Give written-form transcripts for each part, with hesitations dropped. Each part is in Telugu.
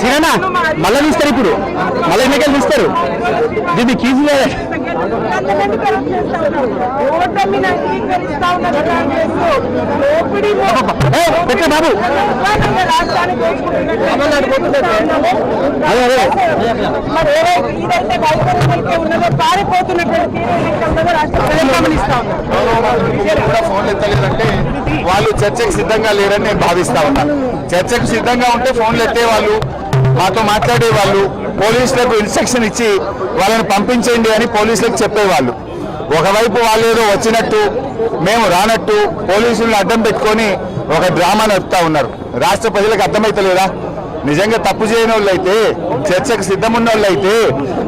సీనా మళ్ళీ తీస్తారు ఇప్పుడు మళ్ళీ ఎన్నికలు తీస్తారు దీన్ని కీజు పెట్టే బాబు అదే అదే ఫోన్లు ఎత్తలేదంటే వాళ్ళు చర్చకు సిద్ధంగా లేరని నేను భావిస్తా ఉన్నాను. చర్చకు సిద్ధంగా ఉంటే ఫోన్లు ఎత్తేవాళ్ళు, మాతో మాట్లాడేవాళ్ళు, పోలీసులకు ఇన్స్ట్రక్షన్ ఇచ్చి వాళ్ళని పంపించండి అని పోలీసులకు చెప్పేవాళ్ళు. ఒకవైపు వాళ్ళు ఏదో వచ్చినట్టు మేము రానట్టు పోలీసులను అడ్డం పెట్టుకొని ఒక డ్రామా నడుపుతా ఉన్నారు. రాష్ట్ర ప్రజలకు అర్థమైతలేదా? నిజంగా తప్పు చేయని వాళ్ళు అయితే, చర్చకు సిద్ధమున్న వాళ్ళు అయితే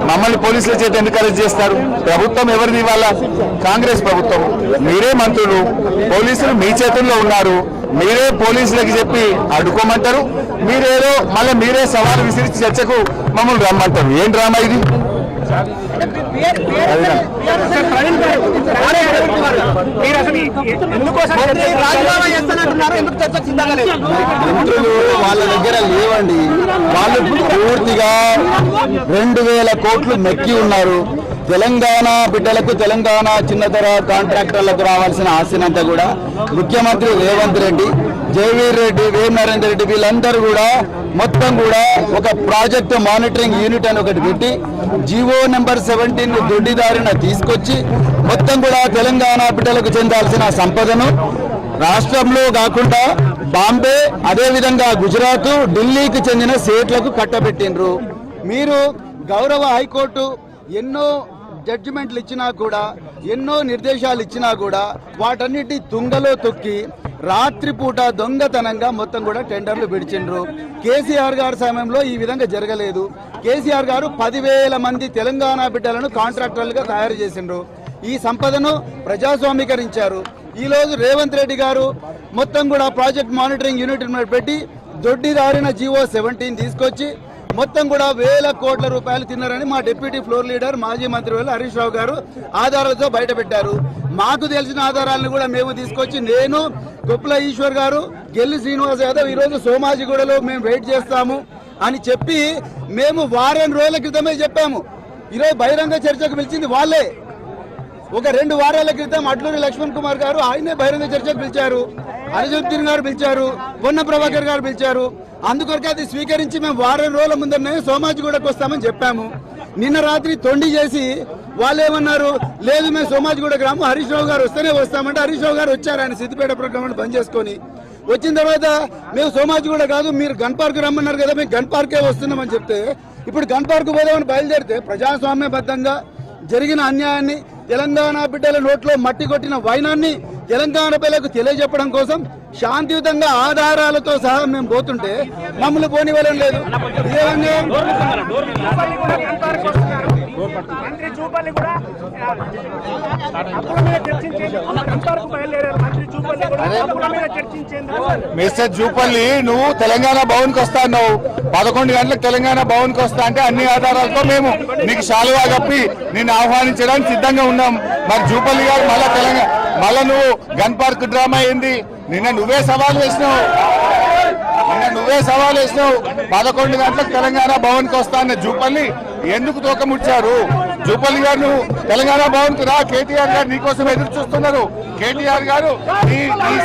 మమ్మల్ని పోలీసుల చేత ఎందుకు అరెస్ట్ చేస్తారు? ప్రభుత్వం ఎవరిది? ఇవాళ కాంగ్రెస్ ప్రభుత్వం, మీరే మంత్రులు, పోలీసులు మీ చేతుల్లో ఉన్నారు. మీరే పోలీసులకు చెప్పి అడ్డుకోమంటారు, మీరేదో మళ్ళీ మీరే సవాలు విసిరి చర్చకు మమ్మల్ని రమ్మంటారు. ఏం డ్రామా ఇది? మంత్రులు వాళ్ళ దగ్గర లేవండి. వాళ్ళు పూర్తిగా 2000 కోట్లు మెక్కి ఉన్నారు. తెలంగాణ బిడ్డలకు, తెలంగాణ చిన్నతర కాంట్రాక్టర్లకు రావాల్సిన ఆస్తినంతా కూడా ముఖ్యమంత్రి రేవంత్ రెడ్డి, జయవీర్ రెడ్డి, వేం నరేందర్ రెడ్డి వీళ్ళందరూ కూడా మొత్తం కూడా ఒక ప్రాజెక్టు మానిటరింగ్ యూనిట్ అని ఒకటి పెట్టి జీవో నెంబర్ 17 దొడ్డిదారిన తీసుకొచ్చి మొత్తం కూడా తెలంగాణ బిడ్డలకు చెందాల్సిన సంపదను రాష్ట్రంలో కాకుండా బాంబే, అదేవిధంగా గుజరాత్, ఢిల్లీకి చెందిన స్టేట్లకు కట్టబెట్టిండ్రు. మీరు గౌరవ హైకోర్టు ఎన్నో జడ్జిమెంట్లు ఇచ్చినా కూడా, ఎన్నో నిర్దేశాలు ఇచ్చినా కూడా వాటన్నిటి తుంగలో తొక్కి రాత్రిపూట దొంగతనంగా మొత్తం కూడా టెండర్లు విడిచిండ్రు. కేసీఆర్ గారి సమయంలో ఈ విధంగా జరగలేదు. కేసీఆర్ గారు 10,000 మంది తెలంగాణ బిడ్డలను కాంట్రాక్టర్లుగా తయారు చేసిండ్రు. ఈ సంపదను ప్రజాస్వామీకరించారు. ఈరోజు రేవంత్ రెడ్డి గారు మొత్తం కూడా ప్రాజెక్ట్ మానిటరింగ్ యూనిట్ పెట్టి దొడ్డిదారిన జీవో 17 తీసుకొచ్చి మొత్తం కూడా 1000 కోట్ల రూపాయలు తిన్నారని మా డిప్యూటీ ఫ్లోర్ లీడర్, మాజీ మంత్రి హరీష్ రావు గారు ఆధారాలతో బయట పెట్టారు. మాకు తెలిసిన ఆధారాలను కూడా మేము తీసుకొచ్చి, నేను, కొప్పుల ఈశ్వర్ గారు, గెల్లి శ్రీనివాస్ యాదవ్ ఈరోజు సోమాజిగూడలో మేము వెయిట్ చేస్తాము అని చెప్పి మేము వారం రోజుల క్రితమే చెప్పాము. ఈరోజు బహిరంగ చర్చకు పిలిచింది వాళ్ళే. ఒక 2 వారాల క్రితం అడ్లూరి లక్ష్మణ్ కుమార్ గారు ఆయనే బహిరంగ చర్చకు పిలిచారు, అనిజుద్దీన్ గారు పిలిచారు, పొన్న ప్రభాకర్ గారు పిలిచారు. అందుకొరకే అది స్వీకరించి మేము వారం రోజుల ముందరనే సోమాజిగూడకు వస్తామని చెప్పాము. నిన్న రాత్రి తొండి చేసి వాళ్ళు ఏమన్నారు, లేదు మేము సోమాజిగూడకు రాము, హరీష్ రావు గారు వస్తేనే వస్తామంటే హరీష్ రావు గారు వచ్చారు. ఆయన సిద్దిపేట ప్రోగ్రామ్ బంద్ చేసుకొని వచ్చిన తర్వాత మేము సోమాజిగూడ కాదు, మీరు గన్ పార్క్ రమ్మన్నారు కదా, మేము గన్ పార్కే వస్తున్నామని చెప్తే ఇప్పుడు గన్ పార్క్ పోదామని బయలుదేరితే ప్రజాస్వామ్యబద్ధంగా జరిగిన అన్యాయాన్ని, తెలంగాణ బిడ్డల నోట్లో మట్టి కొట్టిన వైనాన్ని తెలంగాణ ప్రజలకు తెలియజెప్పడం కోసం శాంతియుతంగా ఆధారాలతో సహా మేము పోతుంటే మమ్మల్ని పోనివ్వడం లేదు. మిస్టర్ జూపల్లి, నువ్వు తెలంగాణ భవన్ కు వస్తా అన్నావు. 11 గంటలకు తెలంగాణ భవన్ కు వస్తా అంటే అన్ని ఆధారాలతో మేము నీకు శాలువా కప్పి నిన్ను ఆహ్వానించడానికి సిద్ధంగా ఉన్నాం. మరి జూపల్లి గారు మళ్ళా నువ్వు గన్ పార్క్ డ్రామా ఏంది? నిన్న నువ్వే సవాల్ వేసినావు. 11 గంటలకు తెలంగాణ భవన్ కు వస్తా అన్న జూపల్లి ఎందుకు తోకముచ్చారు? జూపల్లి గారు నువ్వు తెలంగాణ భవన్ కు రా, కేటీఆర్ గారు నీకోసం ఎదురు చూస్తున్నారు. కేటీఆర్ గారు ఈ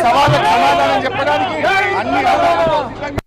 సవాళ్ళకు సమాధానం చెప్పడానికి అన్ని ఆధారాలతో సిద్ధంగా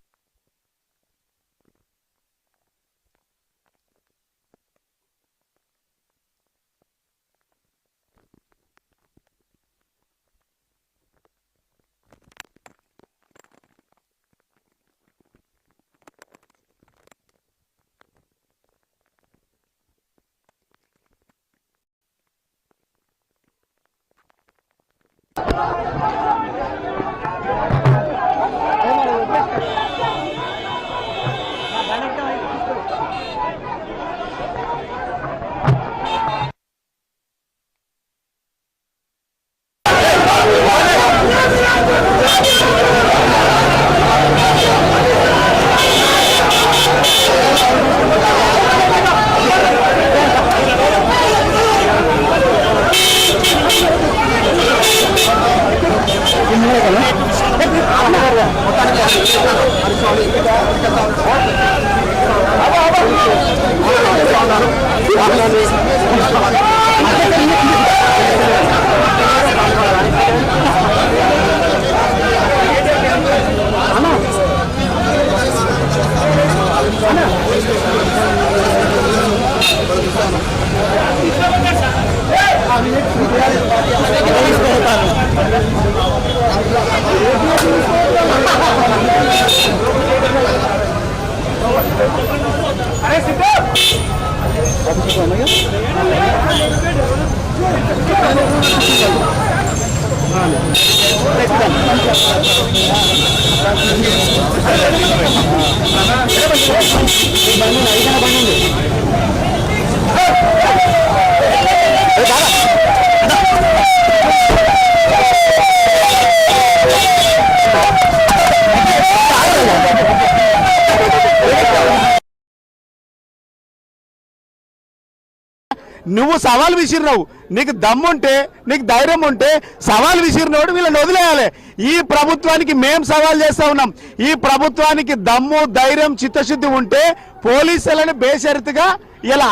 నువ్వు సవాల్ విసిరినావు, నీకు దమ్ముంటే నీకు ధైర్యం ఉంటే సవాల్ విసిరినోడు వీళ్ళని వదిలేయాలి. ఈ ప్రభుత్వానికి మేం సవాల్ చేస్తా ఉన్నాం. ఈ ప్రభుత్వానికి దమ్ము ధైర్యం చిత్తశుద్ధి ఉంటే పోలీసులని బేషరతుగా ఇలా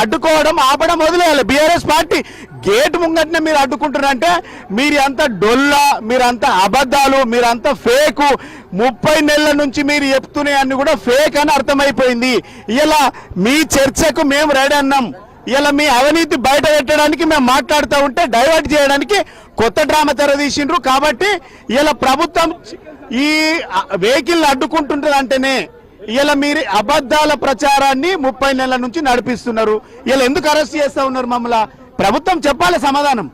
అడ్డుకోవడం ఆపడం వదిలేయాలి. బీఆర్ఎస్ పార్టీ గేట్ ముంగటనే మీరు అడ్డుకుంటున్నారంటే మీరు అంత డొల్లా, మీరంతా అబద్ధాలు, మీరంతా ఫేకు. 30 నెలల నుంచి మీరు చెప్తూనే అన్ని కూడా ఫేక్ అని అర్థమైపోయింది. ఇలా మీ చర్చకు మేము రెడీ అన్నాం. ఇలా మీ అవినీతి బయట పెట్టడానికి మేము మాట్లాడుతూ ఉంటే డైవర్ట్ చేయడానికి కొత్త డ్రామా తెరదీసిండ్రు. కాబట్టి ఇలా ప్రభుత్వం ఈ వెహికల్ అడ్డుకుంటుంటది అంటేనే ఇలా మీరు అబద్ధాల ప్రచారాన్ని 30 నెలల నుంచి నడిపిస్తున్నారు. ఇలా ఎందుకు అరెస్ట్ చేస్తా ఉన్నారు మమ్మల్ని? ప్రభుత్వం చెప్పాలి సమాధానం.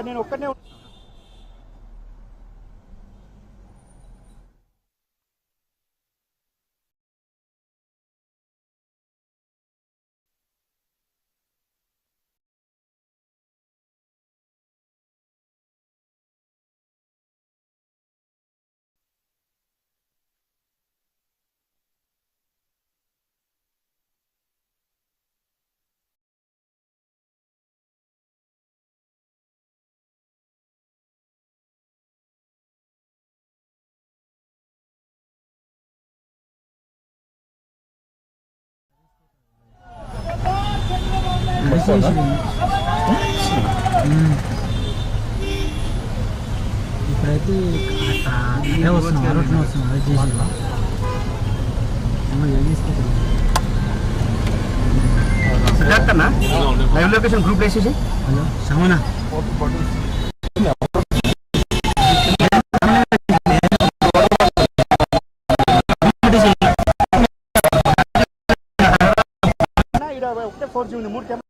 నేను ఒక్కనే ఇప్పుడైతే అదే వస్తున్నాం, రోడ్లో వస్తున్నాం. అది చేసి సిద్ధార్థనా లైవ్ లొకేషన్ గ్రూప్ వేసేసి. హలో సమనా ఒకటే 4G ఉంది, 3 కెమెరా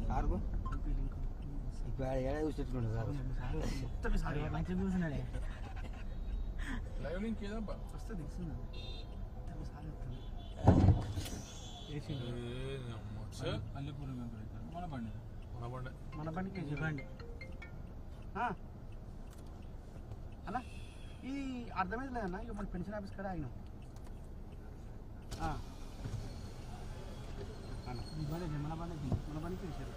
సార్కు ఇప్పుడు ఏడా చూసేట్టుకుంటు సార్ మంచిగా కూర్చున్నాడే లైవ్ లింక్ ఏదబ్బా వస్తుంది పల్లెపూరి మన బండి చెప్పండి అన్న ఇది అర్థమైంది లేదన్నా ఇక మన పెన్షన్ ఆఫీస్ కాడ ఆయన మన బండికి వేసారు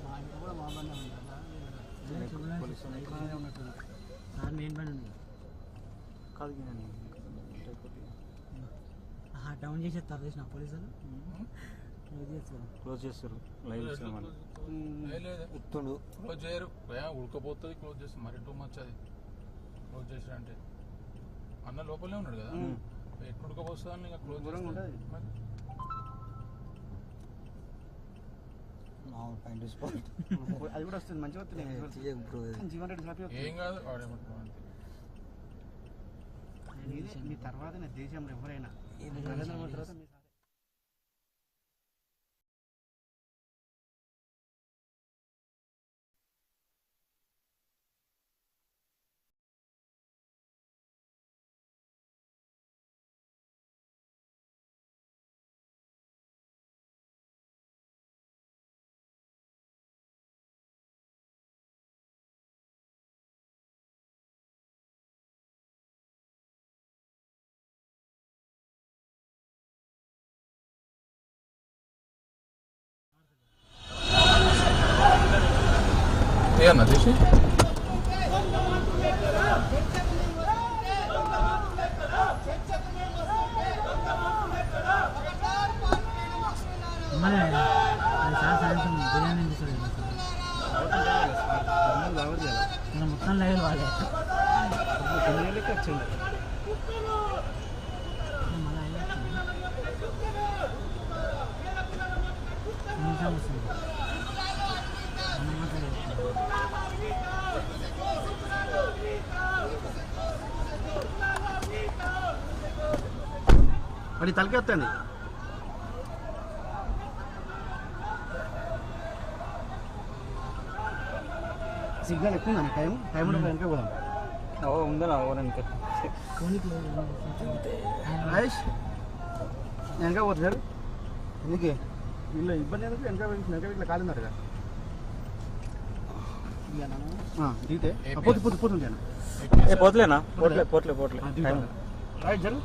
మా ఇంట్లో కూడా మా బండి ఉంది ఉన్నట్టు సార్ మెయిన్ బండి ఉంది కాదు డౌన్ చేసేస్తారు చేసిన పోలీసులు క్లోజ్ చేస్తారు లైవ్ ఎత్తుండు క్లోజ్ చేయరు ఉడకపోతుంది క్లోజ్ చేస్తారు మరి టూ మచ్ అది క్లోజ్ చేసిన అంటే అన్న లోపలనే ఉన్నాడు కదా ఎట్లా ఉడకపోతుందని ఇంకా క్లోజ్ ఉంటుంది అది కూడా వస్తుంది మంచిగా వస్తుంది జీవన్ రెడ్డి హ్యాపీ ఏం కాదు వాడేమంటున్నాడు మీ తర్వాత దేశంలో ఎవరైనా నరేంద్ర మోదీ తర్వాత మీ ఏమన్నా తీసి సార్ సాయంత్రం బిర్యానీ తీసుకోలేదు మొత్తం లైవ్ వాళ్ళే వచ్చింది నిమిషం వస్తుంది వాడి తలకి వస్తుంది సిగ్నల్ ఎక్కువ ఉందా టైం టైం వెనక పోదాం ఉందా వెనక రాజేష్ వెనక పోతుంది సార్ ఎందుకే వీళ్ళు ఇబ్బంది ఎందుకు వెనక వీళ్ళు కాలిందట దిగితే పోతుంది పోట్లేనా పోట్లే రైట్ జరుగు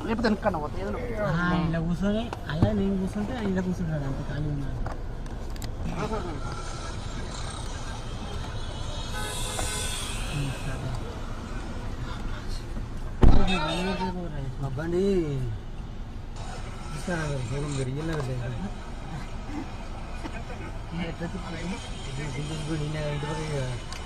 లేకపోతే వెనకన్నా పోతే ఏదో ఇలా కూర్చొని అలా నేను కూర్చుంటే ఇలా కూర్చుంటాడు అంత ఖాళీ ఉన్నాడు మా బండి తీసుకురా మీరు ఇంటి